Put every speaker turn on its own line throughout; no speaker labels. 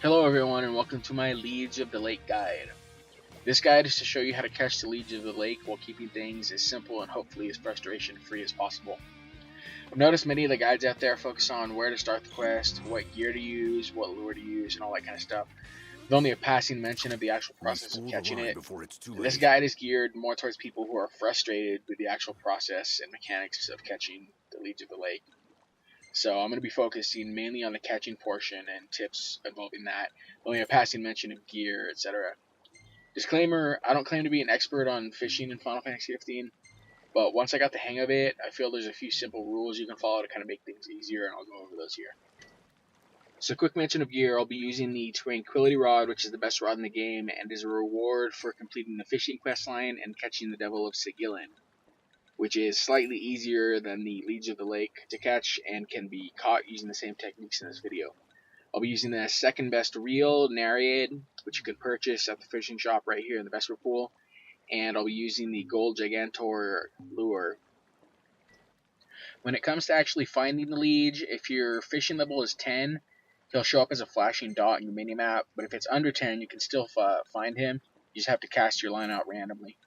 Hello everyone and welcome to my Leige of the Lake guide. This guide is to show you how to catch the Leige of the Lake while keeping things as simple and hopefully as frustration free as possible. I've noticed many of the guides out there focus on where to start the quest, what gear to use, what lure to use, and all that kind of stuff, with only a passing mention of the actual
We
process of
spool the
catching
line
it.
before it's too
This
late.
guide is geared more towards people who are frustrated with the actual process and mechanics of catching the Leige of the Lake. So I'm going to be focusing mainly on the catching portion and tips involving that, only a passing mention of gear, etc. Disclaimer, I don't claim to be an expert on fishing in Final Fantasy 15, but once I got the hang of it, I feel there's a few simple rules you can follow to kind of make things easier, and I'll go over those here. So quick mention of gear, I'll be using the Tranquility Rod, which is the best rod in the game, and is a reward for completing the fishing quest line and catching the Devil of Sigilin, which is slightly easier than the Leige of the Lake to catch and can be caught using the same techniques in this video. I'll be using the second best reel, Nariad, which you can purchase at the fishing shop right here in the Vesper Pool, and I'll be using the Gold Gigantor lure. When it comes to actually finding the Leige, if your fishing level is 10, he'll show up as a flashing dot in your minimap, but if it's under 10, you can still find him. You just have to cast your line out randomly.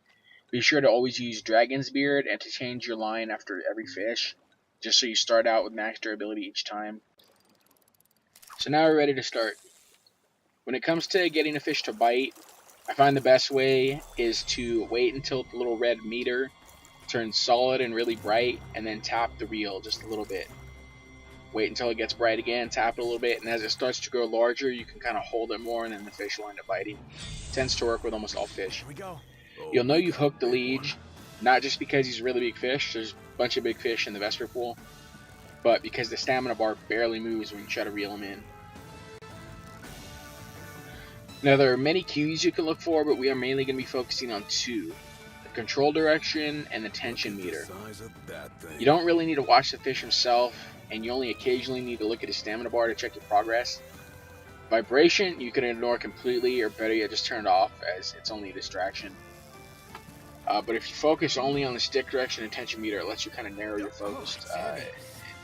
Be sure to always use Dragon's Beard and to change your line after every fish, just so you start out with max durability each time. So now we're ready to start. When it comes to getting a fish to bite, I find the best way is to wait until the little red meter turns solid and really bright, and then tap the reel just a little bit. Wait until it gets bright again, tap it a little bit, and as it starts to grow larger, you can kind of hold it more, and then the fish will end up biting. It tends to work with almost all fish.
Here we go. Oh,
You'll know
we
you've
got a
hooked the
big one.
Leige, not just because he's a really big fish, there's a bunch of big fish in the Vesper Pool, but because the stamina bar barely moves when you try to reel him in. Now there are many cues you can look for, but we are mainly going to be focusing on two: the control direction and the tension
Look at the
meter.
size of that thing.
You don't really need to watch the fish himself, and you only occasionally need to look at his stamina bar to check your progress. Vibration you can ignore completely, or better yet just turn it off, as it's only a distraction. But if you focus only on the stick direction and tension meter, it lets you kind of narrow your focus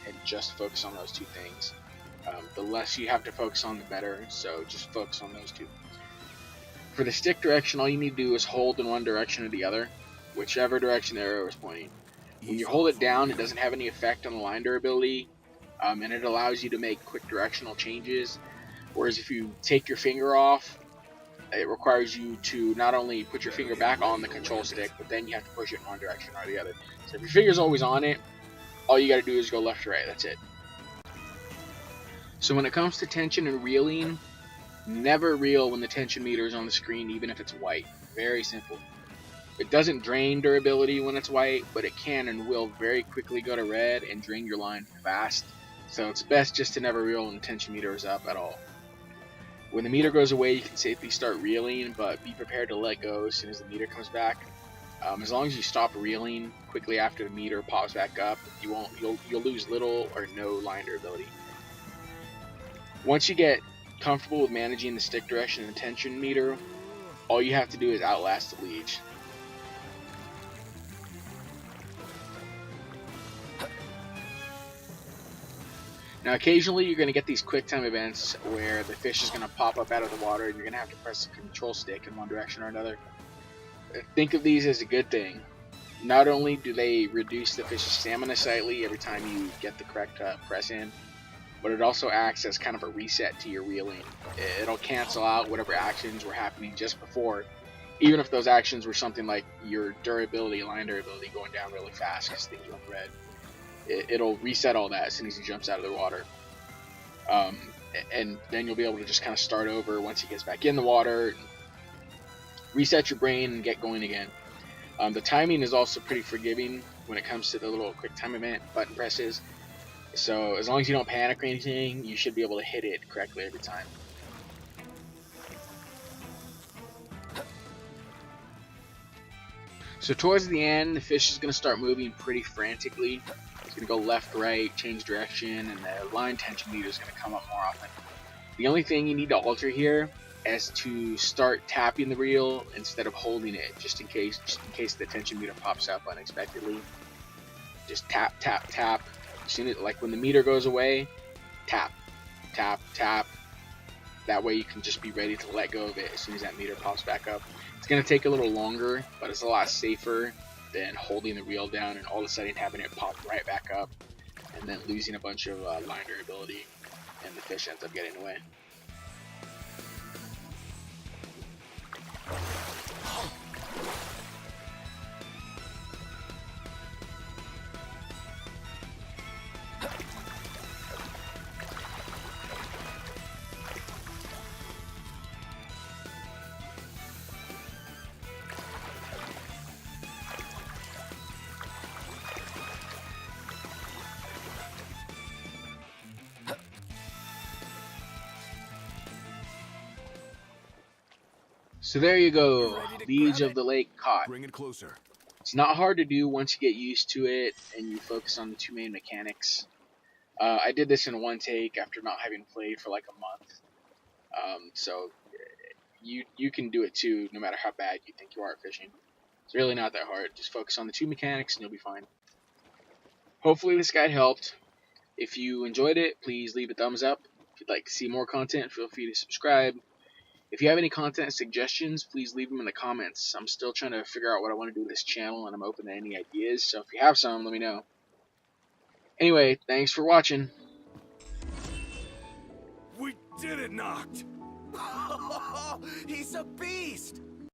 and just focus on those two things. The less you have to focus on, the better, so just focus on those two. For the stick direction, all you need to do is hold in one direction or the other, whichever direction the arrow is pointing. When you hold it down, it doesn't have any effect on the line durability, and it allows you to make quick directional changes. Whereas if you take your finger off, it requires you to not only put your finger back on the control stick, but then you have to push it in one direction or the other. So if your finger's always on it, all you gotta do is go left to right, that's it. So when it comes to tension and reeling, never reel when the tension meter is on the screen, even if it's white. Very simple. It doesn't drain durability when it's white, but it can and will very quickly go to red and drain your line fast. So it's best just to never reel when the tension meter is up at all. When the meter goes away, you can safely start reeling, but be prepared to let go as soon as the meter comes back. As long as you stop reeling quickly after the meter pops back up, you'll lose little or no line durability. Once you get comfortable with managing the stick direction and tension meter, all you have to do is outlast the Leige. Now occasionally you're going to get these quick time events where the fish is going to pop up out of the water and you're going to have to press the control stick in one direction or another. Think of these as a good thing. Not only do they reduce the fish's stamina slightly every time you get the correct press in, but it also acts as kind of a reset to your reeling. It'll cancel out whatever actions were happening just before, even if those actions were something like your durability, line durability going down really fast because things went red. It'll reset all that as soon as he jumps out of the water. And then you'll be able to just kind of start over once he gets back in the water, reset your brain, and get going again. The timing is also pretty forgiving when it comes to the little quick time event button presses. So as long as you don't panic or anything, you should be able to hit it correctly every time. So towards the end, the fish is going to start moving pretty frantically. It's going to go left, right, change direction, and the line tension meter is going to come up more often. The only thing you need to alter here is to start tapping the reel instead of holding it, just in case the tension meter pops up unexpectedly. Just tap, tap, tap. Like when the meter goes away, tap, tap, tap. That way you can just be ready to let go of it as soon as that meter pops back up. It's going to take a little longer, but it's a lot safer than holding the reel down and all of a sudden having it pop right back up and then losing a bunch of line durability, and the fish ends up getting away. So there you go, Leige of the Lake caught.
Bring it closer.
It's not hard to do once you get used to it and you focus on the two main mechanics. I did this in one take after not having played for like a month. So you can do it too, no matter how bad you think you are at fishing. It's really not that hard. Just focus on the two mechanics and you'll be fine. Hopefully this guide helped. If you enjoyed it, please leave a thumbs up. If you'd like to see more content, feel free to subscribe. If you have any content suggestions, please leave them in the comments. I'm still trying to figure out what I want to do with this channel, and I'm open to any ideas, so if you have some, let me know. Anyway, thanks for watching.
We did it, Knocked! He's a beast!